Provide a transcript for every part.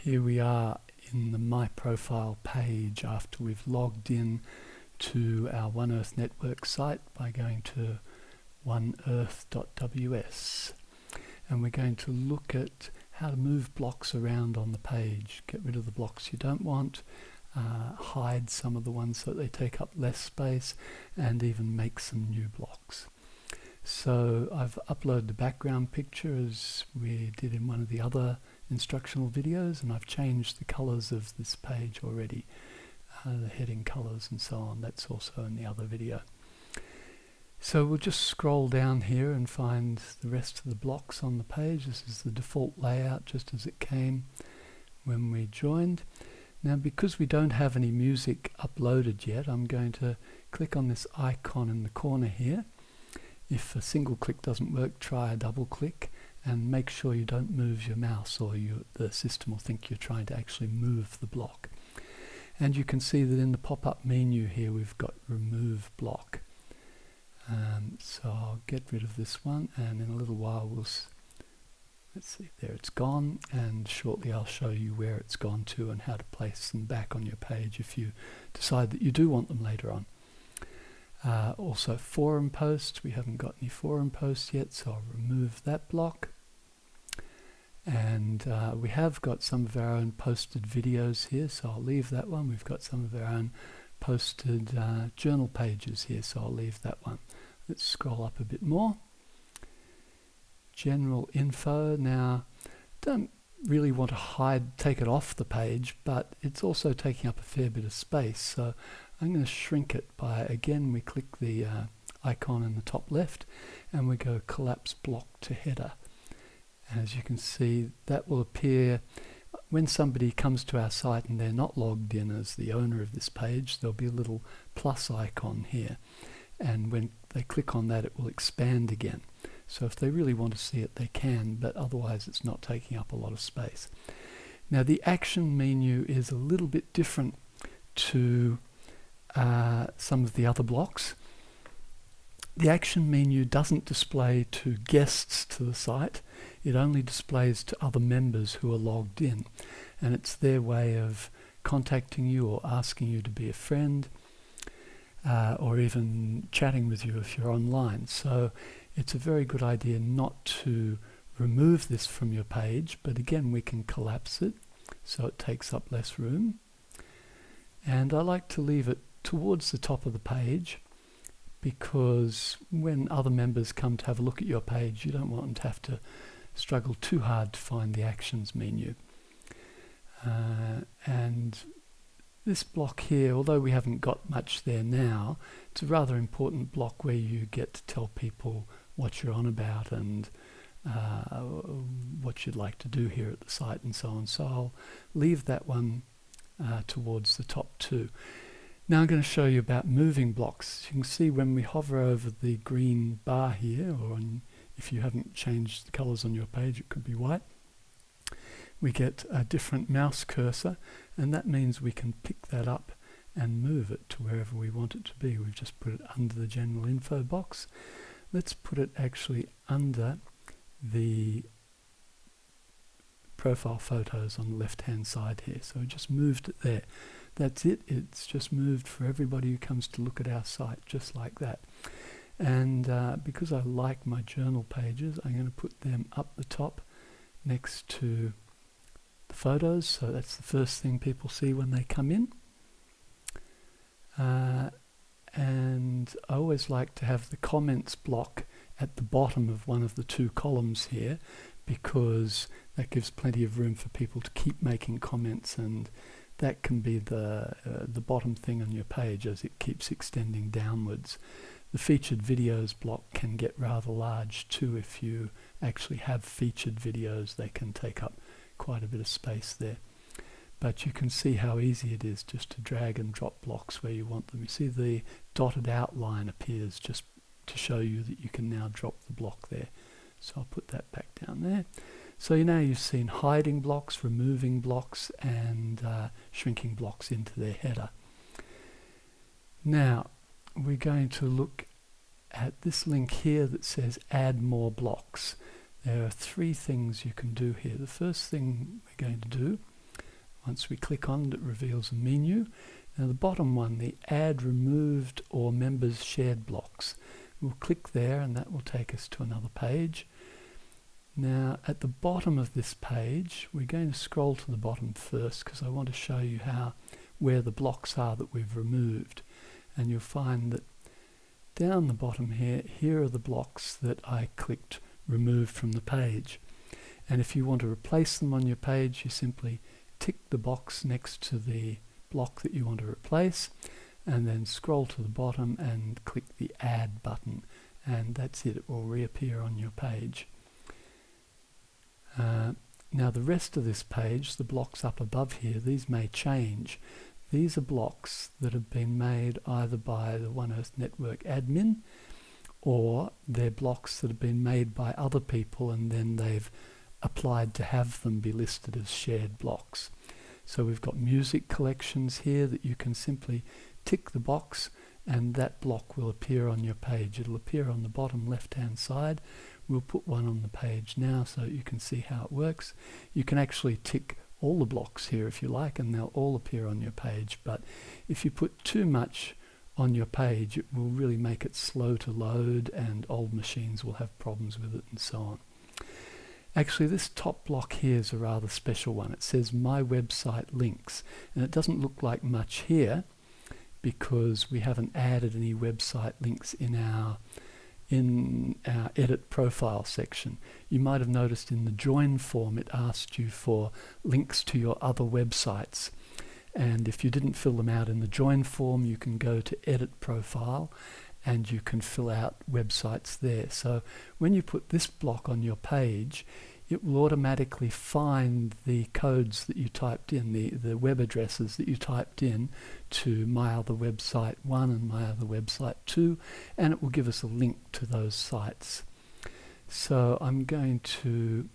Here we are in the My Profile page after we've logged in to our One Earth Network site by going to oneearth.ws, and we're going to look at how to move blocks around on the page, get rid of the blocks you don't want, hide some of the ones so that they take up less space, and even make some new blocks. So I've uploaded the background picture as we did in one of the other instructional videos, and I've changed the colors of this page already, the heading colors and so on. That's also in the other video. So we'll just scroll down here and find the rest of the blocks on the page. This is the default layout just as it came when we joined. Now, because we don't have any music uploaded yet, I'm going to click on this icon in the corner here. If a single click doesn't work, try a double click, and make sure you don't move your mouse, or the system will think you're trying to actually move the block. And you can see that in the pop-up menu here we've got remove block. So I'll get rid of this one, and in a little while let's see, there it's gone, and shortly I'll show you where it's gone to and how to place them back on your page if you decide that you do want them later on. Also forum posts, we haven't got any forum posts yet, so I'll remove that block. And we have got some of our own posted videos here, so I'll leave that one. We've got some of our own posted journal pages here, so I'll leave that one. Let's scroll up a bit more. General info. Now, don't really want to take it off the page, but it's also taking up a fair bit of space, so I'm going to shrink it by, again, we click the icon in the top left and we go collapse block to header. As you can see, that will appear when somebody comes to our site and they're not logged in as the owner of this page. There'll be a little plus icon here, and when they click on that it will expand again. So if they really want to see it, they can, but otherwise it's not taking up a lot of space. Now, the action menu is a little bit different to some of the other blocks. The action menu doesn't display to guests to the site. It only displays to other members who are logged in, and it's their way of contacting you or asking you to be a friend, or even chatting with you if you're online. So it's a very good idea not to remove this from your page, but again, we can collapse it so it takes up less room. And I like to leave it towards the top of the page, because when other members come to have a look at your page, you don't want them to have to struggle too hard to find the actions menu. And this block here, although we haven't got much there now, it's a rather important block where you get to tell people what you're on about and what you'd like to do here at the site and so on. So I'll leave that one towards the top too. Now I'm going to show you about moving blocks. You can see when we hover over the green bar here, or if you haven't changed the colors on your page, it could be white, we get a different mouse cursor, and that means we can pick that up and move it to wherever we want it to be. We've just put it under the general info box. Let's put it actually under the profile photos on the left hand side here. So we just moved it there. That's it. It's just moved for everybody who comes to look at our site, just like that. And because I like my journal pages, I'm going to put them up the top next to the photos, so that's the first thing people see when they come in. And I always like to have the comments block at the bottom of one of the two columns here, because that gives plenty of room for people to keep making comments, and that can be the bottom thing on your page as it keeps extending downwards. The featured videos block can get rather large too. If you actually have featured videos, they can take up quite a bit of space there. But you can see how easy it is just to drag and drop blocks where you want them. You see the dotted outline appears just to show you that you can now drop the block there. So I'll put that back down there. So now you've seen hiding blocks, removing blocks, and shrinking blocks into their header. Now we're going to look at this link here that says add more blocks. There are three things you can do here. The first thing we're going to do Once we click on it, it reveals a menu. Now the bottom one, the Add Removed or Members Shared Blocks. We'll click there and that will take us to another page. Now at the bottom of this page, we're going to scroll to the bottom first because I want to show you where the blocks are that we've removed. And you'll find that down the bottom here are the blocks that I clicked remove from the page. And if you want to replace them on your page, you simply tick the box next to the block that you want to replace and then scroll to the bottom and click the Add button, and that's it. It will reappear on your page. Now the rest of this page, the blocks up above here, these may change. These are blocks that have been made either by the One Earth Network admin, or they're blocks that have been made by other people and then they've applied to have them be listed as shared blocks. So we've got music collections here that you can simply tick the box and that block will appear on your page. It'll appear on the bottom left hand side. We'll put one on the page now so you can see how it works. You can actually tick all the blocks here if you like and they'll all appear on your page, but if you put too much on your page it will really make it slow to load and old machines will have problems with it and so on. Actually, this top block here is a rather special one. It says My Website Links, and it doesn't look like much here because we haven't added any website links in our Edit Profile section. You might have noticed in the Join form it asked you for links to your other websites, and if you didn't fill them out in the Join form, you can go to Edit Profile and you can fill out websites there. So when you put this block on your page, it will automatically find the codes that you typed in, the web addresses that you typed in to My Other Website 1 and My Other Website 2, and it will give us a link to those sites. So I'm going to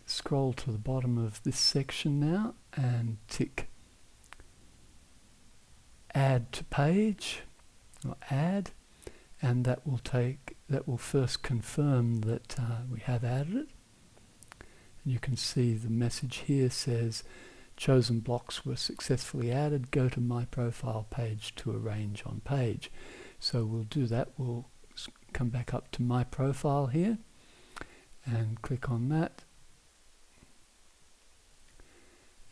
scroll to the bottom of this section now and tick Add to Page, or Add, and that will first confirm that we have added it. And you can see the message here says chosen blocks were successfully added. Go to My Profile page to arrange on page. So we'll do that. We'll come back up to My Profile here and click on that.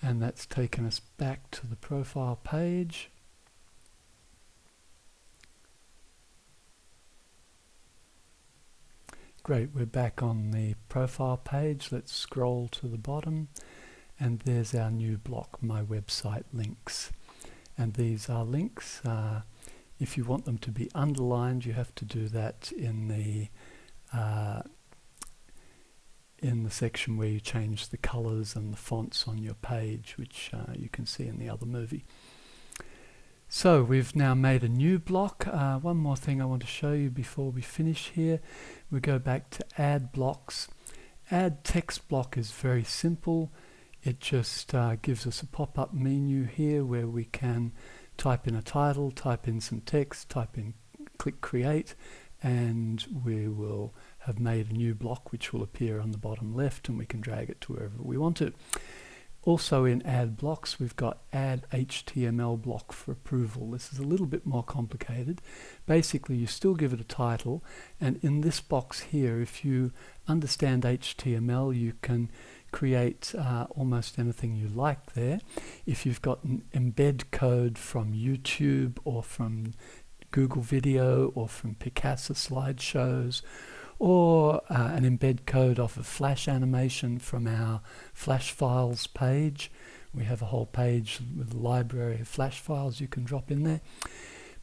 And that's taken us back to the profile page. Great, we're back on the profile page. Let's scroll to the bottom and there's our new block, My Website Links. And these are links. If you want them to be underlined, you have to do that in the section where you change the colors and the fonts on your page, which you can see in the other movie. So we've now made a new block. One more thing I want to show you before we finish here. We go back to Add Blocks. Add Text Block is very simple. It just gives us a pop-up menu here where we can type in a title, type in some text, click Create, and we will have made a new block which will appear on the bottom left, and we can drag it to wherever we want it. Also in Add Blocks, we've got Add HTML Block for approval. This is a little bit more complicated. Basically, you still give it a title, and in this box here, if you understand HTML, you can create almost anything you like there. If you've got an embed code from YouTube or from Google Video or from Picasa slideshows, or an embed code off of Flash animation from our Flash files page. We have a whole page with a library of Flash files you can drop in there.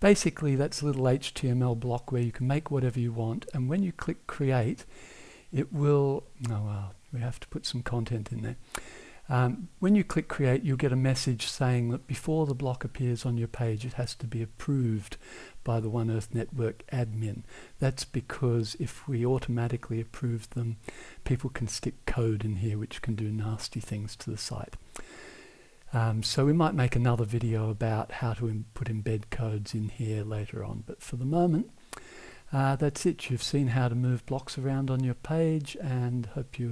Basically, that's a little HTML block where you can make whatever you want, and when you click Create, it will, we have to put some content in there. When you click Create, you'll get a message saying that before the block appears on your page, it has to be approved by the One Earth Network admin. That's because if we automatically approve them, people can stick code in here which can do nasty things to the site. So we might make another video about how to put embed codes in here later on, but for the moment, that's it. You've seen how to move blocks around on your page, and hope you